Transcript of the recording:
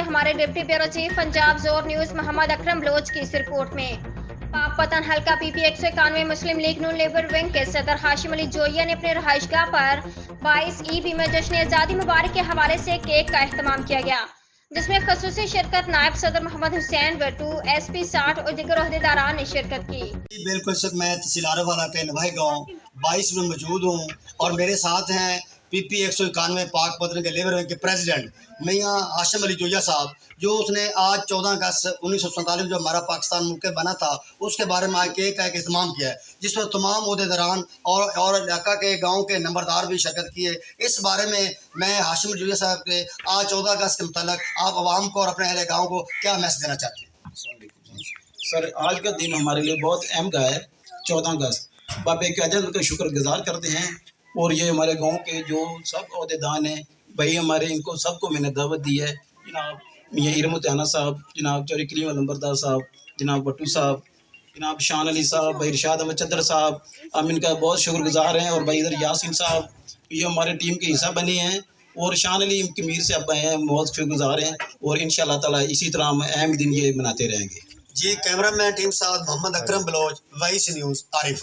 سے ہمارے deputy bureau chief Punjab زور نیوز محمد اکرم بلوچ کی اس رپورٹ میں پاک پتن حلقہ پی پی 191 مسلم لیگ نون لیبر ونگ کے صدر ہاشم علی جوئیہ نے اپنے رہائش گاہ پر 22 ای میں جشن آزادی مبارک کے حوالے سے کیک کا اہتمام کیا گیا، جس میں خصوصی شرکت نائب صدر محمد حسین بٹو، ایس پی 60 اور دیگر عہدیداران نے شرکت کی۔ بالکل سر، میں تحصیل عارف والا کے نوائی گاؤں 22 میں موجود ہوں اور میرے ساتھ ہیں پی پی 191 پاک پتن کے لیبر ونگ کے پریزیڈنٹ میاں ہاشم علی جوئیہ صاحب، جو اس نے آج 14 اگست 1947 جو ہمارا پاکستان ملک بنا تھا اس کے بارے میں کیک کا ایک اہتمام کیا ہے، جس میں تمام عہدیداران اور علاقہ کے گاؤں کے نمبردار بھی شرکت کیے۔ اس بارے میں ہاشم علی جوئیہ صاحب کے آج 14 اگست کے متعلق آپ عوام کو اور اپنے اہل گاؤں کو کیا میسج دینا چاہتے ہیں؟ سر، آج کا دن ہمارے لیے بہت اہم کا ہے۔ 14 اگست باب قیادت کا شکر گزار کرتے ہیں، اور یہ ہمارے گاؤں کے جو سب عہدیدار ہیں بھائی ہمارے، ان کو سب کو میں نے دعوت دی ہے۔ جناب میاں ارمتیانہ صاحب، جناب چوری کریم نمبردار صاحب، جناب بٹو صاحب، جناب شان علی صاحب، بھائی ارشاد احمد چدر صاحب، ہم ان کا بہت شکر گزار ہیں، اور بھائی ادھر یاسین صاحب یہ ہمارے ٹیم کے حصہ بنے ہیں، اور شان علی کمیر سے اب آئے ہیں، بہت شکر گزار ہیں، اور انشاءاللہ تعالیٰ اسی طرح ہم اہم دن یہ مناتے رہیں گے۔ جی، کیمرہ مین ٹیم ساتھ محمد اکرم بلوچ، وائس نیوز عارف۔